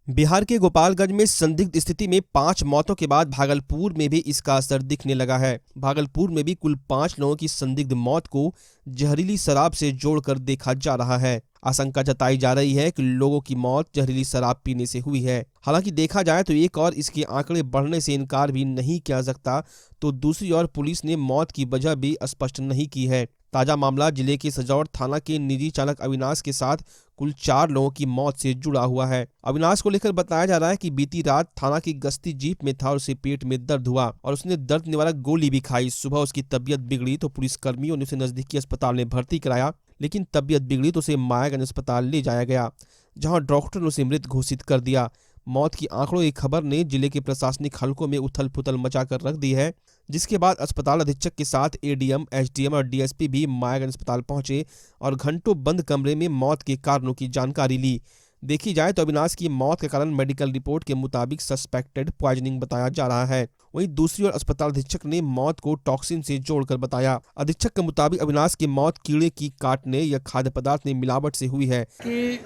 बिहार के गोपालगंज में संदिग्ध स्थिति में 5 मौतों के बाद भागलपुर में भी इसका असर दिखने लगा है। भागलपुर में भी कुल 5 लोगों की संदिग्ध मौत को जहरीली शराब से जोड़कर देखा जा रहा है। आशंका जताई जा रही है कि लोगों की मौत जहरीली शराब पीने से हुई है। हालांकि देखा जाए तो एक और इसके आंकड़े बढ़ने से इनकार भी नहीं किया जा सकता, तो दूसरी ओर पुलिस ने मौत की वजह भी स्पष्ट नहीं की है। ताजा मामला जिले के सजौर थाना के निजी चालक अविनाश के साथ कुल 4 लोगों की मौत से जुड़ा हुआ है। अविनाश को लेकर बताया जा रहा है कि बीती रात थाना की गश्ती जीप में था और उसे पेट में दर्द हुआ और उसने दर्द निवारक गोली भी खाई। सुबह उसकी तबीयत बिगड़ी तो पुलिसकर्मियों ने उसे नजदीकी अस्पताल में भर्ती कराया, लेकिन तबीयत बिगड़ी तो उसे मायागंज अस्पताल ले जाया गया, जहां डॉक्टर ने उसे मृत घोषित कर दिया। मौत की आंकड़ों की खबर ने जिले के प्रशासनिक हलकों में उथल पुथल मचाकर रख दी है, जिसके बाद अस्पताल अधीक्षक के साथ एडीएम, एसडीएम और डीएसपी भी मायागंज अस्पताल पहुंचे और घंटों बंद कमरे में मौत के कारणों की जानकारी ली। देखी जाए तो अविनाश की मौत का कारण मेडिकल रिपोर्ट के मुताबिक सस्पेक्टेड पॉइजनिंग बताया जा रहा है। वहीं दूसरी ओर अस्पताल अधीक्षक ने मौत को टॉक्सिन से जोड़कर बताया। अधीक्षक के मुताबिक अविनाश की मौत कीड़े की काटने या खाद्य पदार्थ में मिलावट से हुई है। कि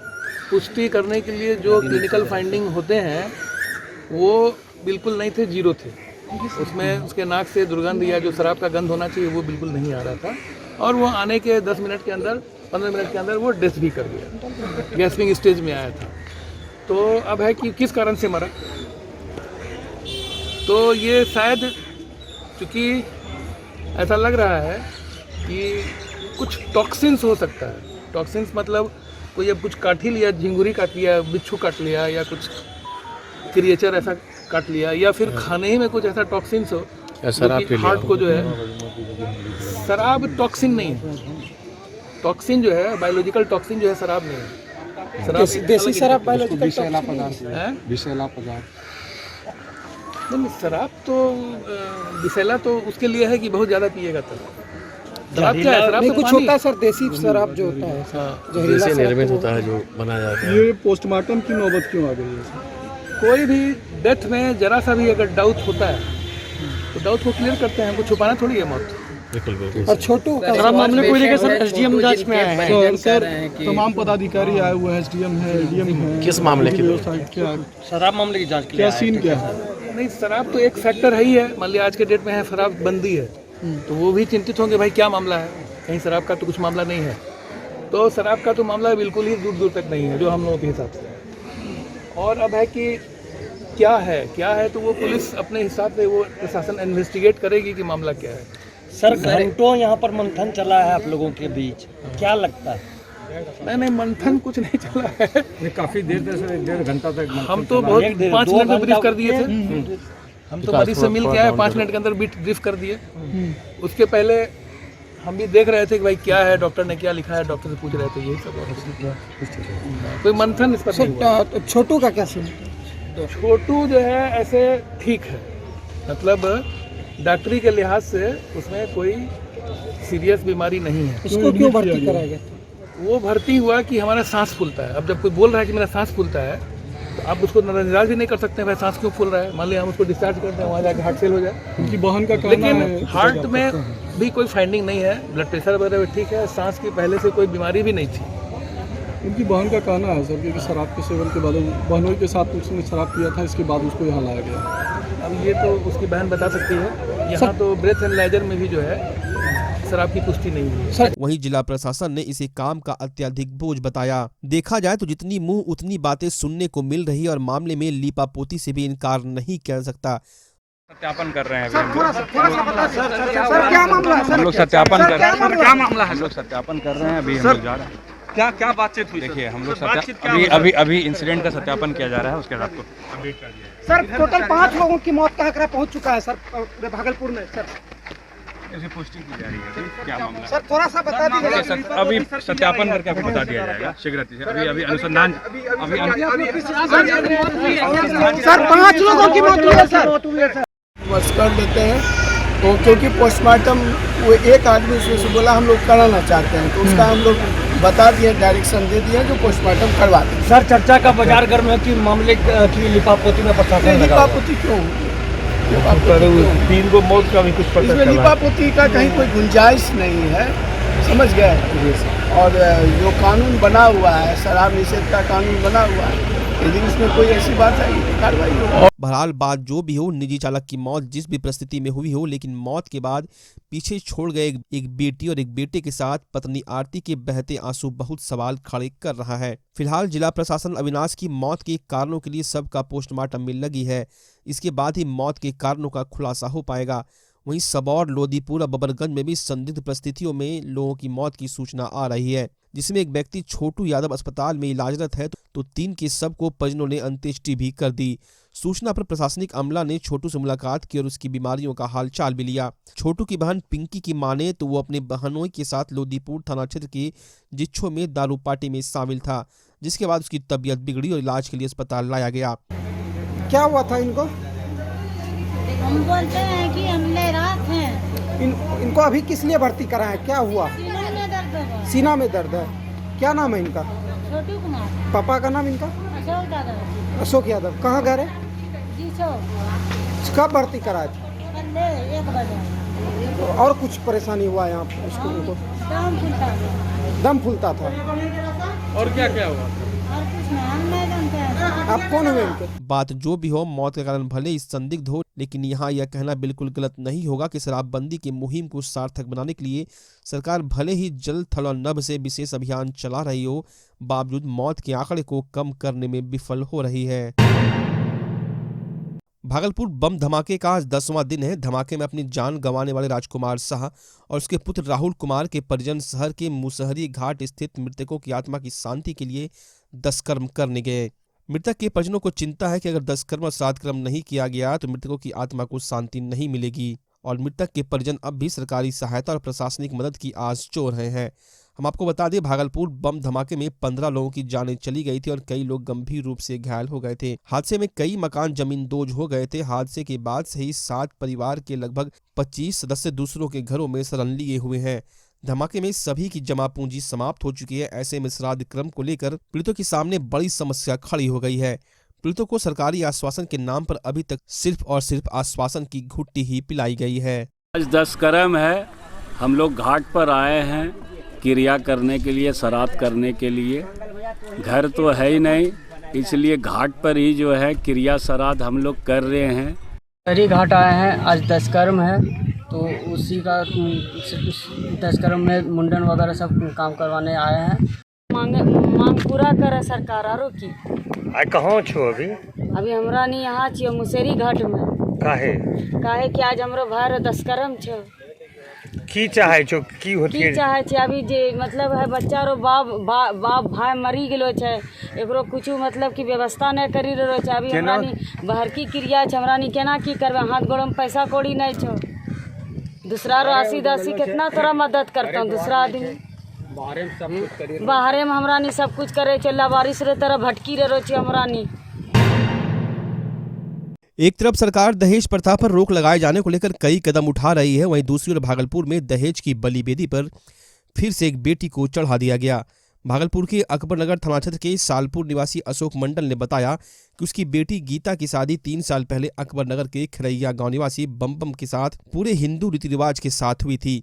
पुष्टि करने के लिए जो क्लिनिकल फाइंडिंग होते हैं वो बिल्कुल नहीं थे, जीरो थे। उसमें उसके नाक से दुर्गंध या जो शराब का गंध होना चाहिए वो बिल्कुल नहीं आ रहा था और वो आने के 10 मिनट के अंदर 15 मिनट के अंदर वो डेथ भी कर गया, गैस्पिंग स्टेज में आया था। तो अब है कि किस कारण से मरा, तो ये शायद चूँकि ऐसा लग रहा है कि कुछ टॉक्सिन्स हो सकता है। टॉक्सिन्स मतलब कोई अब कुछ काट ही लिया, झिंगुरी काट लिया, बिच्छू काट लिया या कुछ क्रिएचर ऐसा काट लिया या फिर खाने ही में कुछ ऐसा टॉक्सिन्स हो जो हार्ट को जो है। शराब टॉक्सिन नहीं है, टॉक्सिन जो है बायोलॉजिकल टॉक्सिन जो है शराब नहीं है। शराब देसी शराब बायोलॉजिकल पदार्थ है, विषैला पदार्थ नहीं। शराब तो विषैला तो उसके लिए है कि बहुत ज़्यादा पिएगा तो। शराब क्या है? शराब तो कुछ होता है सर, देसी शराब जो होता है जहरीला निर्मित होता है जो बनाया जाता है। ये पोस्टमार्टम की नौबत क्यों आ गई है? कोई भी डेथ में जरा सा भी अगर डाउट होता है तो डाउट को क्लियर करते हैं, हमको छुपाना थोड़ी है मौत। बिल्कुल बिल्कुल। और छोटू का मामले को लेकर सर एसडीएम जांच में आए हैं। सर तमाम पदाधिकारी आए हुए हैं, एसडीएम है, एडीएम है। किस मामले की? क्या शराब मामले की जांच के क्या सीन क्या है? नहीं, शराब तो एक फैक्टर है ही है। मान लिया आज के डेट में है शराब बंदी है तो वो भी चिंतित होंगे, भाई क्या मामला है, कहीं शराब का तो कुछ मामला नहीं है। तो शराब का तो मामला बिल्कुल ही दूर दूर तक नहीं है जो हम लोगों के हिसाब से। और अब है कि क्या है तो वो पुलिस अपने हिसाब से वो प्रशासन इन्वेस्टिगेट करेगी कि मामला क्या है। सर घंटों यहाँ पर मंथन चला है आप लोगों के बीच, क्या लगता है? नहीं, मंथन कुछ नहीं चला है। काफी देर से 1.5 घंटा तक हम तो बहुत 5 मिनट में ब्रीफ कर दिए थे। हम तो मरीज से मिल के आए, 5 मिनट के अंदर ब्रीफ कर दिए। उसके पहले हम भी देख रहे थे कि भाई क्या है, डॉक्टर ने क्या लिखा है, डॉक्टर से पूछ रहे थे, यही सब। कोई मंथन इस पर नहीं हुआ। छोटू का क्या सीन? छोटू जो है ऐसे ठीक है, मतलब डॉक्टरी के लिहाज से उसमें कोई सीरियस बीमारी नहीं है। उसको क्यों भर्ती कराया गया? वो भर्ती हुआ कि हमारा सांस फूलता है। अब जब कोई बोल रहा है कि मेरा सांस फूलता है तो आप उसको नजरअंदाज भी नहीं कर सकते, भाई सांस क्यों फूल रहा है। मान लिया हम उसको डिस्चार्ज करते हैं, वहाँ जाके हार्ट फेल हो जाए। उनकी बहन का कहना लेकिन है हार्ट में भी कोई फाइंडिंग नहीं है, ब्लड प्रेशर वगैरह ठीक है, सांस की पहले से कोई बीमारी भी नहीं थी। उनकी बहन का कहना है सर कि शराब के सेवन के बाद बहनों के साथ उसने शराब पिया था, इसके बाद उसको यहाँ लाया गया। अब ये तो उसकी बहन बता सकती है। यहाँ तो ब्रेथ एनालाइजर में भी जो है शराब की पुष्टि नहीं हुई है। वहीं जिला प्रशासन ने इसे काम का अत्यधिक बोझ बताया। देखा जाए तो जितनी मुंह उतनी बातें सुनने को मिल रही और मामले में लीपापोती से भी इनकार नहीं किया जा सकता। सत्यापन कर रहे हैं अभी क्या मामला है? हम लोग सत्यापन कर रहे हैं। क्या मामला है? हम लोग सत्यापन कर रहे हैं, अभी हम लोग जा रहे हैं। क्या बातचीत हुई? देखिए हम लोग अभी इंसिडेंट का सत्यापन किया जा रहा है, उसके बाद को सर टोटल 5 लोगों की मौत का आंकड़ा पहुंच चुका है सर पूरे भागलपुर में। सर इसकी पुष्टि की जा रही है, क्या मामला है सर थोड़ा सा बता दीजिए। अभी सत्यापन करके आपको बता दिया जाएगा शीघ्र से। अभी अनुसंधान सर 5 लोगों की मौत हुई है सर। बस कर देते हैं तो, क्योंकि पोस्टमार्टम वो एक आदमी उसमें से बोला हम लोग कराना चाहते हैं तो उसका हम लोग बता दिए, डायरेक्शन दे दिए जो पोस्टमार्टम करवा दें। सर चर्चा का बाजार गर्म है कि मामले की लिपापोती में प्रशासन लिपापोती क्यों? 3 को मौत का भी कुछ पता इसमें लिपापोती का कहीं कोई गुंजाइश नहीं है, समझ गए। और जो कानून बना हुआ है, शराब निषेध का कानून बना हुआ है, यदि इसमें कोई ऐसी बात आई तो कार्रवाई हो। बहरहाल बात जो भी हो, निजी चालक की मौत जिस भी परिस्थिति में हुई हो, लेकिन मौत के बाद पीछे छोड़ गए एक बेटी और एक बेटे के साथ पत्नी आरती के बहते आंसू बहुत सवाल खड़े कर रहा है। फिलहाल जिला प्रशासन अविनाश की मौत के कारणों के लिए सबका पोस्टमार्टम में लगी है। इसके बाद ही मौत के कारणों का खुलासा हो पाएगा। वहीं सबौर, लोदीपुर और बबरगंज में भी संदिग्ध परिस्थितियों में लोगों की मौत की सूचना आ रही है, जिसमें एक व्यक्ति छोटू यादव अस्पताल में इलाजरत है तो 3 के शव को परिजनों ने अंत्येष्टि भी कर दी। सूचना पर प्रशासनिक अमला ने छोटू से मुलाकात की और उसकी बीमारियों का हालचाल भी लिया। छोटू की बहन पिंकी की माने तो वो अपने बहनों के साथ लोदीपुर थाना क्षेत्र के जिच्छो में दारू पार्टी में शामिल था, जिसके बाद उसकी तबीयत बिगड़ी और इलाज के लिए अस्पताल लाया गया। क्या हुआ था इनको? हम बोलते हैं कि हम ले रात हैं। इनको अभी किस लिए भर्ती करा है? क्या हुआ? सीना में दर्द है। सीना में दर्द है। क्या नाम है इनका? छोटू कुमार। पापा का नाम इनका? अशोक यादव। अशोक यादव। कहाँ घर है? जी चौक। कब भर्ती कराए थे? कल 1 बजे। और कुछ परेशानी हुआ यहाँ पे उसको? उनको दम फूलता था। दम फूलता था। और क्या क्या हुआ? और कुछ नहीं, हम नहीं जानते हैं। आप कौन हुए इनके? बात जो भी हो, मौत का कारण भले ही संदिग्ध हो, लेकिन यहाँ यह कहना बिल्कुल गलत नहीं होगा कि शराबबंदी की मुहिम को सार्थक बनाने के लिए सरकार भले ही जल, थल और नभ से विशेष अभियान चला रही हो, बावजूद मौत के आंकड़े को कम करने में विफल हो रही है। भागलपुर बम धमाके का आज 10वां दिन है। धमाके में अपनी जान गंवाने वाले राजकुमार शाह और उसके पुत्र राहुल कुमार के परिजन शहर के मुसहरी घाट स्थित मृतकों की आत्मा की शांति के लिए दशकर्म करने गए। मृतक के परिजनों को चिंता है कि अगर दशकर्म और श्राद्ध कर्म नहीं किया गया तो मृतकों की आत्मा को शांति नहीं मिलेगी और मृतक के परिजन अब भी सरकारी सहायता और प्रशासनिक मदद की आस जोड़ रहे हैं। हम आपको बता दें, भागलपुर बम धमाके में 15 लोगों की जानें चली गई थी और कई लोग गंभीर रूप से घायल हो गए थे। हादसे में कई मकान जमींदोज हो गए थे। हादसे के बाद से ही 7 परिवार के लगभग 25 सदस्य दूसरों के घरों में शरण लिए हुए हैं। धमाके में सभी की जमा पूंजी समाप्त हो चुकी है। ऐसे में श्राद्ध क्रम को लेकर पीड़ितों के सामने बड़ी समस्या खड़ी हो गई है। पीड़ितों को सरकारी आश्वासन के नाम पर अभी तक सिर्फ और सिर्फ आश्वासन की घुट्टी ही पिलाई गई है। आज दशकर्म है, हम लोग घाट पर आए हैं क्रिया करने के लिए, श्राद्ध करने के लिए। घर तो है ही नहीं, इसलिए घाट पर ही जो है क्रिया श्राद्ध हम लोग कर रहे हैं। हरी घाट आए हैं, आज दशकर्म है तो उसी का दशकर्म में मुंडन वगैरह सब काम करवाने आए हैं। मांग पूरा करे सरकार आरो की। कहाँ छो अभी? अभी हमरा नहीं यहाँ छियो मुसेरी घाट में। काहे कि आज हमरो भाई दशकर्म छो। की चाहे छो? की होती है? की चाहे छे अभी जे मतलब है बच्चा रो बाप भाई मरी गेलो छे, एकरो कुछ मतलब की व्यवस्था नहीं करी रहो छे। अभी हमरा नी बाहर की क्रिया छे, हमरा नी केना की करबे? हाथ गोड़ में पैसा कौड़ी नहीं छो। दूसरा रो 80-80 कितना तोरा मदद करता हूँ। दूसरा आदमी बाहरे में हमरा नी सब कुछ करे छे, लावारिस रे तरह भटकी रहो छे हमरा नी। एक तरफ सरकार दहेज प्रथा पर रोक लगाए जाने को लेकर कई कदम उठा रही है, वहीं दूसरी ओर भागलपुर में दहेज की बलि बेदी पर फिर से एक बेटी को चढ़ा दिया गया। भागलपुर के अकबरनगर थाना क्षेत्र के सालपुर निवासी अशोक मंडल ने बताया कि उसकी बेटी गीता की शादी 3 साल पहले अकबरनगर के खरैया गांव निवासी बम के साथ पूरे हिंदू रीति रिवाज के साथ हुई थी।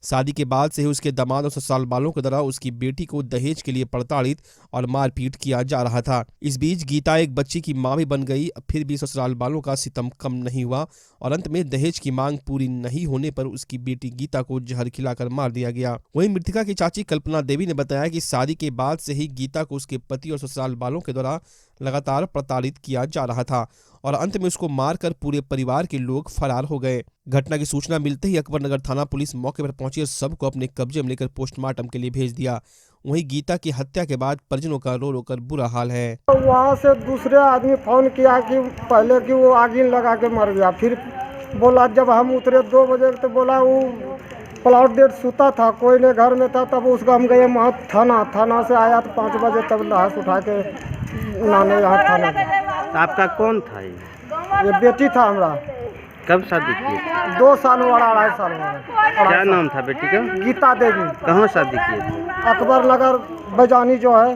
शादी के बाद से ही उसके दामाद और ससुराल वालों के द्वारा उसकी बेटी को दहेज के लिए प्रताड़ित और मारपीट किया जा रहा था। इस बीच गीता एक बच्ची की मां भी बन गई, फिर भी ससुराल वालों का सितम कम नहीं हुआ और अंत में दहेज की मांग पूरी नहीं होने पर उसकी बेटी गीता को जहर खिलाकर मार दिया गया। वहीं मृतका की चाची कल्पना देवी ने बताया कि शादी के बाद से ही गीता को उसके पति और ससुराल वालों के द्वारा लगातार प्रताड़ित किया जा रहा था और अंत में उसको मारकर पूरे परिवार के लोग फरार हो गए। घटना की सूचना मिलते ही अकबरनगर थाना पुलिस मौके पर पहुंची और सबको अपने कब्जे में लेकर पोस्टमार्टम के लिए भेज दिया। वहीं गीता की हत्या के बाद परिजनों का रो रो कर बुरा हाल है। वहाँ से दूसरे आदमी फोन किया कि पहले कि वो आग लगा के मर गया। फिर बोला जब हम उतरे 2 बजे तो बोला वो प्लॉट डेट सूता था, कोई ने घर में था। तब उसको हम गए वहाँ थाना से आया तो 5 बजे तब लाश उठा के नाने यहाँ थाना। आपका कौन था? ये बेटी था हमरा। कब शादी की? 2 साल और 2.5 साल में। क्या नाम था बेटी का? गीता देवी। कहाँ शादी किए थे? अकबरनगर बजानी जो है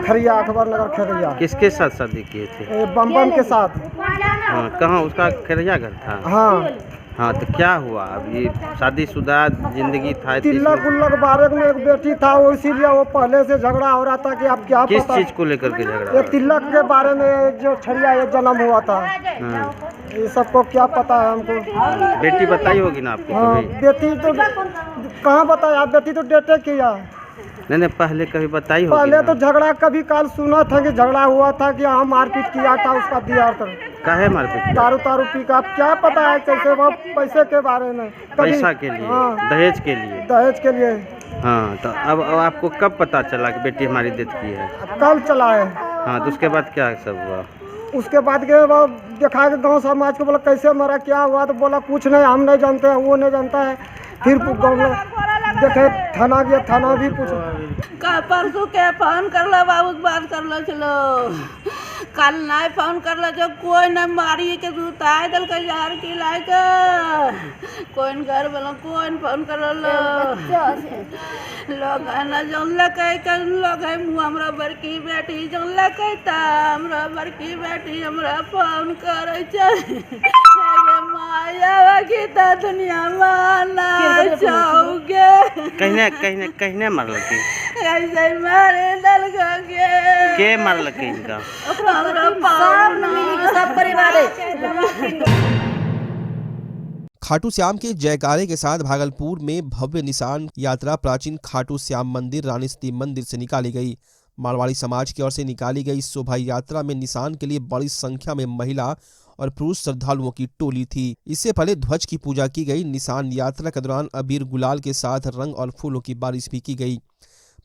खरिया अकबरनगर खरिया। किसके साथ शादी किए थे? बम के साथ। हाँ, कहाँ उसका खरिया घर था? हाँ। हाँ, तो क्या हुआ? अभी शादीशुदा जिंदगी था। तिलक उल्लक बारे में एक बेटी था, वो इसीलिए वो पहले से झगड़ा हो रहा था कि अब क्या किस पता चीज को लेकर के झगड़ा? ये तिलक के बारे में जो छड़िया ये जन्म हुआ था, ये सबको क्या पता है हमको। बेटी बताई होगी ना आपको? हाँ, बेटी तो कहाँ बताया, बेटी तो डेटे किया। नहीं, पहले कभी बताई होगी पहले ना? तो झगड़ा कभी काल सुना था कि झगड़ा हुआ था कि हाँ मारपीट किया था, उसका दिया था। काहे मारपीट? दारू पी का, अब क्या पता है कैसे, वो पैसे के बारे में। पैसा के लिए? हाँ, दहेज के लिए? दहेज के लिए। हाँ, तो अब आपको कब पता चला कि बेटी हमारी डेथ की है? कल चला है। हाँ, तो उसके बाद क्या सब हुआ? उसके बाद के वो देखा के गांव समाज को, बोला कैसे मरा, क्या हुआ, तो बोला कुछ नहीं, हम नहीं जानते हैं, वो नहीं जानता है। फिर गाँव देखे थाना गया, थाना भी पूछो का परसों के फोन कर लो, बाबू बात कर लो, चलो कल नहीं फोन कर लो, जो कोई न मारी के सुताए दल के जार की लाए के कोई घर वालों कोई फोन कर लो लोग न जौन लगे कल लोग है मुँह हमरा बड़की बेटी जौन लगे ता हमरा बड़की बेटी हमरा फोन करे माया की ता दुनिया माना चाहोगे कहने मारलके? ऐसे मारे दल के मारलके इनका? सब परिवार खाटू श्याम के जयकारे के साथ भागलपुर में भव्य निशान यात्रा प्राचीन खाटू श्याम मंदिर रानी सती मंदिर से निकाली गई। मारवाड़ी समाज की ओर से निकाली गई शोभा यात्रा में निशान के लिए बड़ी संख्या में महिला और पुरुष श्रद्धालुओं की टोली थी। इससे पहले ध्वज की पूजा की गई। निशान यात्रा के दौरान अबीर गुलाल के साथ रंग और फूलों की बारिश भी की गई।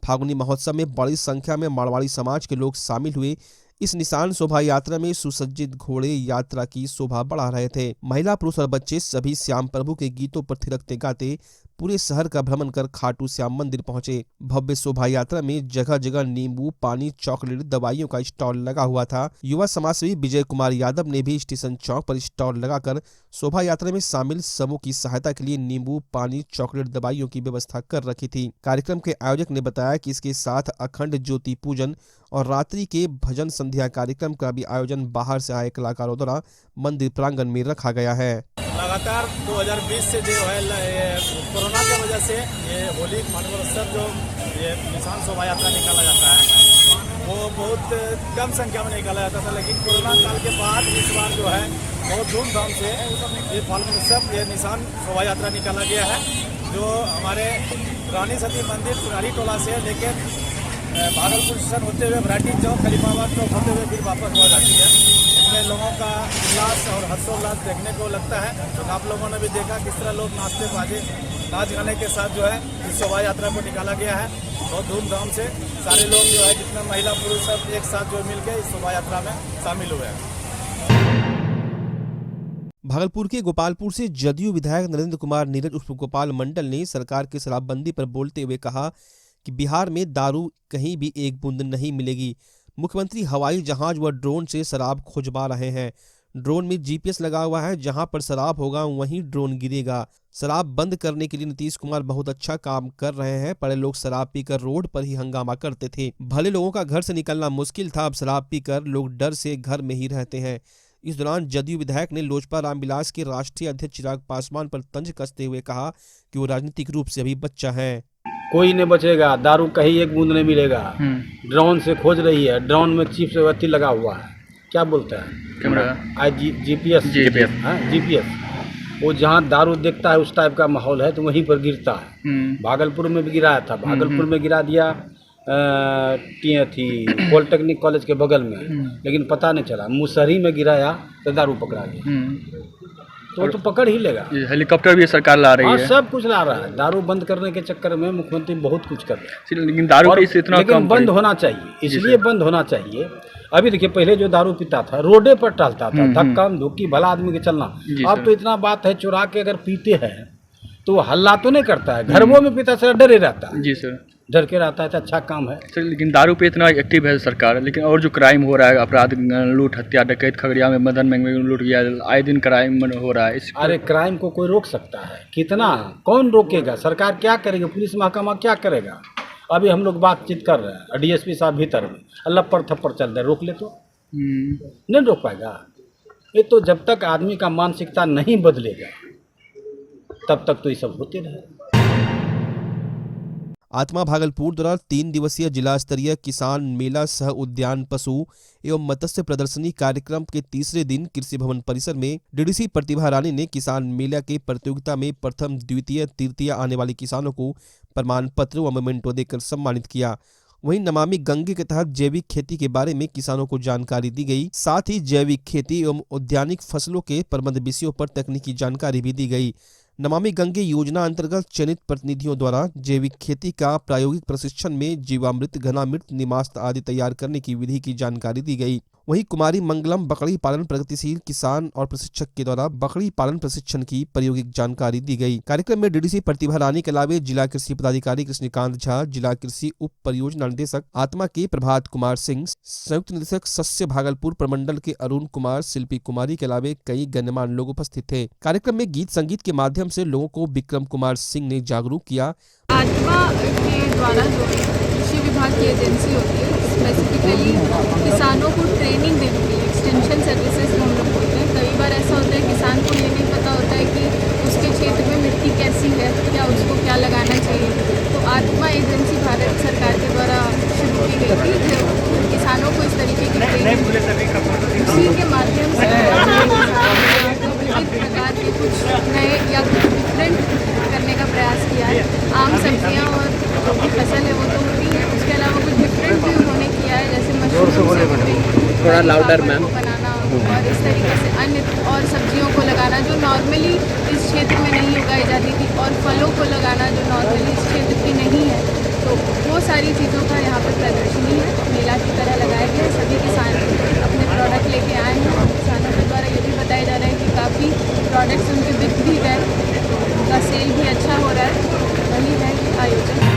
फागुनी महोत्सव में बड़ी संख्या में मारवाड़ी समाज के लोग शामिल हुए। इस निशान शोभा यात्रा में सुसज्जित घोड़े यात्रा की शोभा बढ़ा रहे थे। महिला, पुरुष और बच्चे सभी श्याम प्रभु के गीतों पर थिरकते गाते पूरे शहर का भ्रमण कर खाटू श्याम मंदिर पहुंचे। भव्य शोभा यात्रा में जगह जगह नींबू पानी, चॉकलेट, दवाइयों का स्टॉल लगा हुआ था। युवा समाजसेवी विजय कुमार यादव ने भी स्टेशन चौक पर स्टॉल लगाकर शोभा यात्रा में शामिल समूह की सहायता के लिए नींबू पानी, चॉकलेट, दवाइयों की व्यवस्था कर रखी थी। कार्यक्रम के आयोजक ने बताया कि इसके साथ अखंड ज्योति पूजन और रात्रि के भजन संध्या कार्यक्रम का भी आयोजन बाहर से आए कलाकारों द्वारा मंदिर प्रांगण में रखा गया है। लगातार 2020 से जो है कोरोना की वजह से ये होली महोत्सव जो ये निशान शोभा यात्रा निकाला जाता है वो बहुत कम संख्या में निकाला जाता था, लेकिन कोरोना काल के बाद इस बार जो है बहुत धूमधाम से ये महोत्सव ये निशान शोभा यात्रा निकाला गया है, जो हमारे रानी सती मंदिर पुरानी टोला से लेकर भागलपुर स्टेशन होते हुए वैरायटी चौक, खलीफाबाद चौक होते हुए फिर वापस हो जाती है। इसमें लोगों का उल्लास और हर्षोल्लास देखने को लगता है। तो आप लोगों ने भी देखा किस तरह लोग नाचते बाजे नाच गाने के साथ जो है इस शोभा यात्रा को निकाला गया है। बहुत धूमधाम से सारे लोग जो है जितना महिला पुरुष सब एक साथ जो मिलकर इस शोभा यात्रा में शामिल हुए हैं। भागलपुर के गोपालपुर से जदयू विधायक नरेंद्र कुमार नीरज उर्फ गोपाल मंडल ने सरकार की शराबबंदी पर बोलते हुए कहा कि बिहार में दारू कहीं भी एक बूंद नहीं मिलेगी। मुख्यमंत्री हवाई जहाज व ड्रोन से शराब खोजवा रहे हैं। ड्रोन में जीपीएस लगा हुआ है, जहां पर शराब होगा वहीं ड्रोन गिरेगा। शराब बंद करने के लिए नीतीश कुमार बहुत अच्छा काम कर रहे हैं। पहले लोग शराब पीकर रोड पर ही हंगामा करते थे, भले लोगों का घर से निकलना मुश्किल था, अब शराब पीकर लोग डर से घर में ही रहते हैं। इस दौरान जदयू विधायक ने लोजपा रामविलास के राष्ट्रीय अध्यक्ष चिराग पासवान पर तंज कसते हुए कहा कि वो राजनीतिक रूप से अभी बच्चा है। कोई नहीं बचेगा, दारू कहीं एक बूंद नहीं मिलेगा। ड्रोन से खोज रही है, ड्रोन में चिप से अति लगा हुआ है, क्या बोलता है कैमरा, जीपीएस। वो जहाँ दारू देखता है उस टाइप का माहौल है तो वहीं पर गिरता है। भागलपुर में भी गिराया था, भागलपुर में गिरा दिया पॉलिटेक्निक कॉलेज के बगल में, लेकिन पता नहीं चला। मुसहरी में गिराया तो दारू पकड़ा गया, तो पकड़ ही लेगा। हेलीकॉप्टर भी सरकार ला रही है, सब कुछ ला रहा है। दारू बंद करने के चक्कर में मुख्यमंत्री बहुत कुछ कर रहे हैं, लेकिन दारू पे इतना लेकिन बंद होना चाहिए, इसलिए बंद होना चाहिए। अभी देखिए पहले जो दारू पीता था रोडे पर टहलता था, धक्का धुक्की भला आदमी के चलना। अब तो इतना बात है, चुरा के अगर पीते हैं तो हल्ला तो नहीं करता है, घरों में पीता सर डरे रहता है। जी सर, डर के रहता है तो अच्छा काम है सर। लेकिन दारू पे इतना एक्टिव है सरकार, लेकिन और जो क्राइम हो रहा है, अपराध, लूट, हत्या, डकैत, खगड़िया में मदन महंग में लूट गया, आए दिन क्राइम हो रहा है। अरे क्राइम को कोई रोक सकता है? कितना, कौन रोकेगा? सरकार क्या करेगी? पुलिस महकमा क्या करेगा? अभी हम लोग बातचीत कर रहे हैं, डीएसपी साहब भीतर में लप्पर थप्पर चल रहे, रोक ले तो नहीं रोक पाएगा। ये तो जब तक आदमी का मानसिकता नहीं बदलेगा तब तक तो ये सब होते रहे। आत्मा भागलपुर द्वारा 3 दिवसीय जिला स्तरीय किसान मेला सह उद्यान पशु एवं मत्स्य प्रदर्शनी कार्यक्रम के तीसरे दिन कृषि भवन परिसर में डीडीसी प्रतिभा रानी ने किसान मेला के प्रतियोगिता में प्रथम, द्वितीय, तृतीय आने वाले किसानों को प्रमाण पत्र व मोमेंटो देकर सम्मानित किया। वहीं नमामि गंगे के तहत जैविक खेती के बारे में किसानों को जानकारी दी गई। साथ ही जैविक खेती एवं औद्यानिक फसलों के प्रबंध विषयों पर तकनीकी जानकारी भी दी गई। नमामि गंगे योजना अंतर्गत चयनित प्रतिनिधियों द्वारा जैविक खेती का प्रायोगिक प्रशिक्षण में जीवामृत, घनामृत, निमास्त आदि तैयार करने की विधि की जानकारी दी गई। वहीं कुमारी मंगलम बकरी पालन प्रगतिशील किसान और प्रशिक्षक के द्वारा बकरी पालन प्रशिक्षण की प्रायोगिक जानकारी दी गई। कार्यक्रम में डीडीसी प्रतिभा रानी के अलावे जिला कृषि पदाधिकारी कृष्णकांत झा, जिला कृषि उप परियोजना निदेशक आत्मा के प्रभात कुमार सिंह, संयुक्त निदेशक सस्य भागलपुर प्रमंडल के अरुण कुमार, शिल्पी कुमारी के अलावे कई गण्यमान्य लोग उपस्थित थे। कार्यक्रम में गीत संगीत के माध्यम से लोगों को विक्रम कुमार सिंह ने जागरूक किया। आत्मा के द्वारा जो कृषि विभाग की एजेंसी होती है, स्पेसिफिकली किसानों को ट्रेनिंग देने के लिए एक्सटेंशन सर्विसेज हम लोग बोलते हैं। कई बार ऐसा होता है किसान को ये नहीं पता होता है कि उसके क्षेत्र में मिट्टी कैसी है, क्या उसको क्या लगाना चाहिए। तो आत्मा एजेंसी भारत सरकार के द्वारा शुरू की गई थी, जो किसानों को इस तरीके की ट्रेनिंग, उसी के माध्यम से विविध प्रकार के कुछ नए या कुछ डिफरेंट करने का प्रयास किया है। आम सब्जियां और जो भी फसल है वो तो होती है, उसके अलावा कुछ डिफरेंट भी उन्होंने किया है, जैसे मशरूम थोड़ा लाउडर मैम बनाना और इस तरीके से अन्य और सब्जियों को लगाना जो नॉर्मली इस क्षेत्र में नहीं उगाई जाती थी, और फलों को लगाना जो नॉर्मली इस क्षेत्र की नहीं है। तो वो सारी चीज़ों का यहाँ पर प्रदर्शनी है, मेला की तरह लगाया गया है। सभी किसान अपने प्रोडक्ट लेके आए हैं और किसानों के द्वारा ये भी बताया जा रहा है कि काफ़ी प्रोडक्ट्स उनके बिक भी गए, उनका सेल भी अच्छा हो रहा है। वही है ये आयोजन।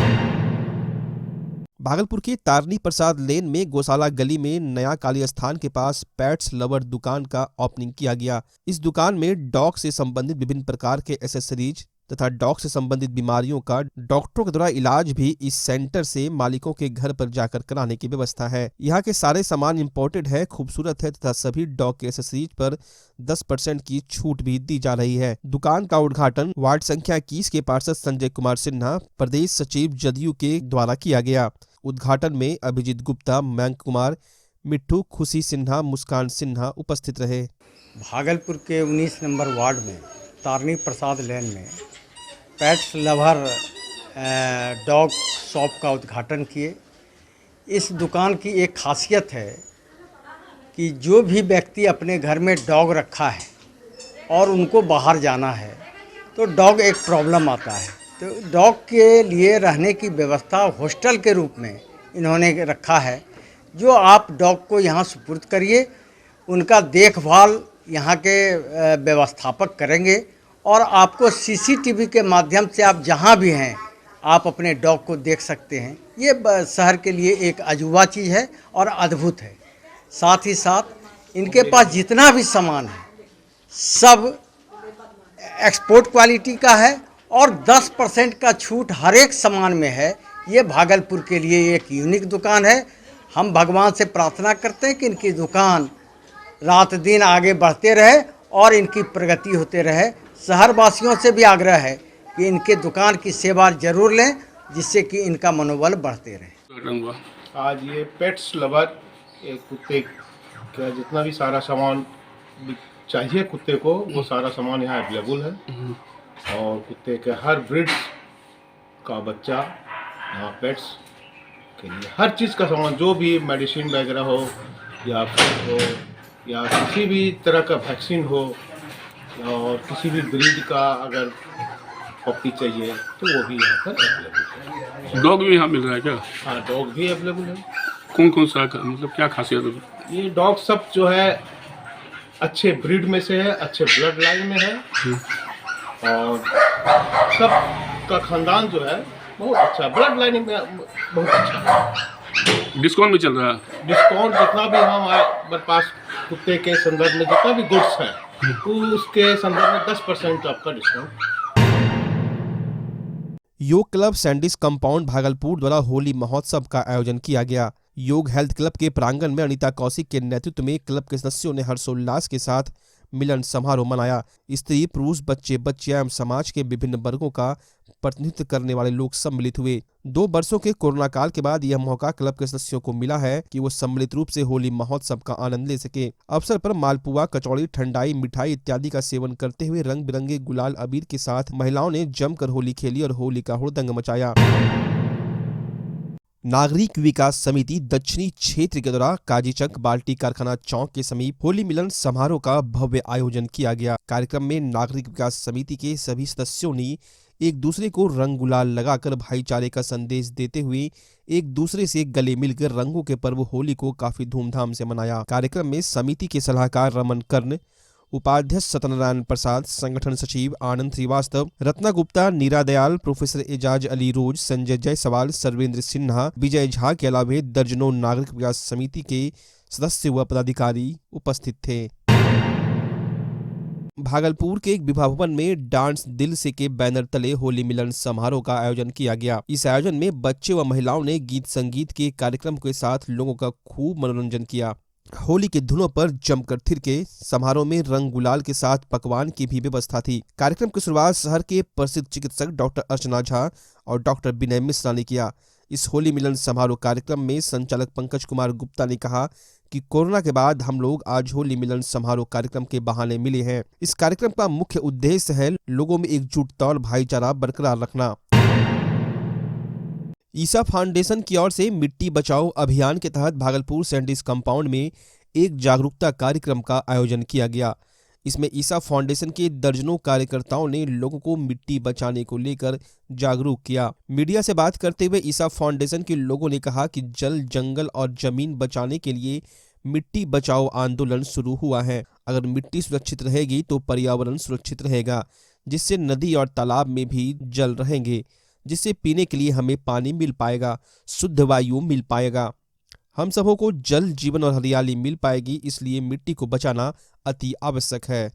भागलपुर के तारनी प्रसाद लेन में गौशाला गली में नया काली स्थान के पास पेट्स लवर दुकान का ओपनिंग किया गया। इस दुकान में डॉग से संबंधित विभिन्न प्रकार के एसेसरीज तथा डॉग से संबंधित बीमारियों का डॉक्टरों के द्वारा इलाज भी इस सेंटर से मालिकों के घर पर जाकर कराने की व्यवस्था है। यहाँ के सारे सामान इंपोर्टेड है, खूबसूरत है तथा सभी डॉग के एसेसरीज पर 10% की छूट भी दी जा रही है। दुकान का उद्घाटन वार्ड संख्या 21 के पार्षद संजय कुमार सिन्हा, प्रदेश सचिव जदयू के द्वारा किया गया। उद्घाटन में अभिजीत गुप्ता, मयंक कुमार, मिट्ठू, खुशी सिन्हा, मुस्कान सिन्हा उपस्थित रहे। भागलपुर के 19 नंबर वार्ड में तारनी प्रसाद लेन में पेट्स लवर डॉग शॉप का उद्घाटन किए। इस दुकान की एक खासियत है कि जो भी व्यक्ति अपने घर में डॉग रखा है और उनको बाहर जाना है तो डॉग एक प्रॉब्लम आता है, तो डॉग के लिए रहने की व्यवस्था हॉस्टल के रूप में इन्होंने रखा है। जो आप डॉग को यहाँ सुपुर्द करिए, उनका देखभाल यहाँ के व्यवस्थापक करेंगे और आपको सीसीटीवी के माध्यम से आप जहाँ भी हैं आप अपने डॉग को देख सकते हैं। ये शहर के लिए एक अजूबा चीज़ है और अद्भुत है। साथ ही साथ इनके पास जितना भी सामान है सब एक्सपोर्ट क्वालिटी का है और 10% का छूट हर एक सामान में है। ये भागलपुर के लिए एक यूनिक दुकान है। हम भगवान से प्रार्थना करते हैं कि इनकी दुकान रात दिन आगे बढ़ते रहे और इनकी प्रगति होते रहे। शहर वासियों से भी आग्रह है कि इनके दुकान की सेवा जरूर लें, जिससे कि इनका मनोबल बढ़ते रहे। आज ये पेट्स लवर एक कुत्ते का जितना भी सारा सामान चाहिए कुत्ते को, वो सारा सामान यहाँ अवेलेबल है और कुत्ते के हर ब्रीड का बच्चा यहाँ पेट्स के लिए हर चीज़ का सामान, जो भी मेडिसिन वगैरह हो या फूड हो या किसी भी तरह का वैक्सीन हो और किसी भी ब्रीड का अगर पप्पी चाहिए तो वो भी यहाँ पर अवेलेबल है। डॉग भी यहाँ मिल रहा है क्या? हाँ, डॉग भी अवेलेबल है। कौन कौन सा, मतलब क्या खासियत है? ये डॉग सब जो है अच्छे ब्रीड में से है, अच्छे ब्लड लाइन में है और सब का खानदान जो है बहुत अच्छा, ब्लड लाइन में बहुत अच्छा है। डिस्काउंट भी चल रहा है? डिस्काउंट जितना भी हमारे पास कुत्ते के संदर्भ में जितना भी गुड्स है उसके संदर्भ में 10% आपका डिस्काउंट। योग क्लब सैंडिस कंपाउंड भागलपुर द्वारा होली महोत्सव का आयोजन किया गया। योग हेल्थ क्लब के प्रांगण में अनीता कौशिक के नेतृत्व में क्लब के सदस्यों ने हर्षोल्लास के साथ मिलन समारोह मनाया। स्त्री, पुरुष, बच्चे, बच्चियां एवं समाज के विभिन्न वर्गों का प्रतिनिधित्व करने वाले लोग सम्मिलित हुए। 2 वर्षों के कोरोना काल के बाद यह मौका क्लब के सदस्यों को मिला है कि वो सम्मिलित रूप से होली महोत्सव का आनंद ले सके। अवसर पर मालपुआ, कचौड़ी, ठंडाई, मिठाई इत्यादि का सेवन करते हुए रंग बिरंगे गुलाल अबीर के साथ महिलाओं ने जमकर होली खेली और होली का हुड़दंग मचाया। नागरिक विकास समिति दक्षिणी क्षेत्र के द्वारा काजीचक बाल्टी कारखाना चौक के समीप होली मिलन समारोह का भव्य आयोजन किया गया। कार्यक्रम में नागरिक विकास समिति के सभी सदस्यों ने एक दूसरे को रंग गुलाल लगाकर भाईचारे का संदेश देते हुए एक दूसरे से गले मिलकर रंगों के पर्व होली को काफी धूमधाम से मनाया। कार्यक्रम में समिति के सलाहकार रमन कर्ण, उपाध्यक्ष सत्यनारायण प्रसाद, संगठन सचिव आनंद श्रीवास्तव, रत्ना गुप्ता, नीरा दयाल, प्रोफेसर एजाज अली रोज, संजय जायसवाल, सर्वेंद्र सिन्हा, विजय झा के अलावा दर्जनों नागरिक विकास समिति के सदस्य व पदाधिकारी उपस्थित थे। भागलपुर के एक विवाह भवन में डांस दिल से के बैनर तले होली मिलन समारोह का आयोजन किया गया। इस आयोजन में बच्चे व महिलाओं ने गीत संगीत के कार्यक्रम के साथ लोगों का खूब मनोरंजन किया। होली की धुनों पर जमकर थिरके। समारोह में रंग गुलाल के साथ पकवान की भी व्यवस्था थी। कार्यक्रम की शुरुआत शहर के प्रसिद्ध चिकित्सक डॉक्टर अर्चना झा और डॉक्टर विनय मिश्रा ने किया। इस होली मिलन समारोह कार्यक्रम में संचालक पंकज कुमार गुप्ता ने कहा कि कोरोना के बाद हम लोग आज होली मिलन समारोह कार्यक्रम के बहाने मिले हैं। इस कार्यक्रम का मुख्य उद्देश्य है लोगों में एकजुटता और भाईचारा बरकरार रखना। ईसा फाउंडेशन की ओर से मिट्टी बचाओ अभियान के तहत भागलपुर सैंडिस कंपाउंड में एक जागरूकता कार्यक्रम का आयोजन किया गया। इसमें ईसा फाउंडेशन के दर्जनों कार्यकर्ताओं ने लोगों को मिट्टी बचाने को लेकर जागरूक किया। मीडिया से बात करते हुए ईसा फाउंडेशन के लोगों ने कहा कि जल, जंगल और जमीन बचाने के लिए मिट्टी बचाओ आंदोलन शुरू हुआ है। अगर मिट्टी सुरक्षित रहेगी तो पर्यावरण सुरक्षित रहेगा, जिससे नदी और तालाब में भी जल रहेंगे, जिससे पीने के लिए हमें पानी मिल पाएगा, शुद्ध वायु मिल पाएगा, हम सबों को जल, जीवन और हरियाली मिल पाएगी। इसलिए मिट्टी को बचाना अति आवश्यक है।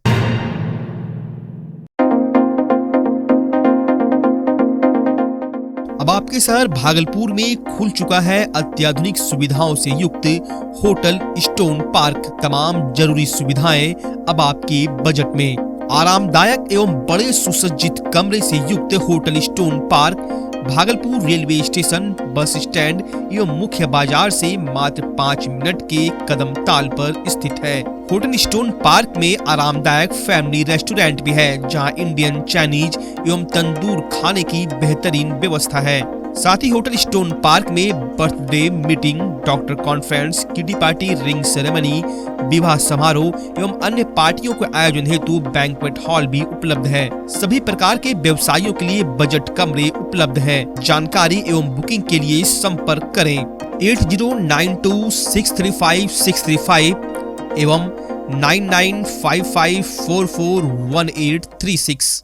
अब आपके शहर भागलपुर में खुल चुका है अत्याधुनिक सुविधाओं से युक्त होटल स्टोन पार्क। तमाम जरूरी सुविधाएं अब आपके बजट में। आरामदायक एवं बड़े सुसज्जित कमरे से युक्त hotel stone park Bhagalpur railway station, bus stand एवं मुख्य बाजार से मात्र 5 मिनट के कदम ताल पर स्थित है। होटल स्टोन पार्क में आरामदायक फैमिली रेस्टोरेंट भी है, जहां इंडियन, चाइनीज एवं तंदूर खाने की बेहतरीन व्यवस्था है। साथ ही होटल स्टोन पार्क में बर्थडे मीटिंग, डॉक्टर कॉन्फ्रेंस, किडी पार्टी, रिंग सेरेमनी, विवाह समारोह एवं अन्य पार्टियों के आयोजन हेतु बैंक्वेट हॉल भी उपलब्ध है। सभी प्रकार के व्यवसायियों के लिए बजट कमरे उपलब्ध हैं। जानकारी एवं बुकिंग के लिए संपर्क करें 8092635635 एवं 9955441836।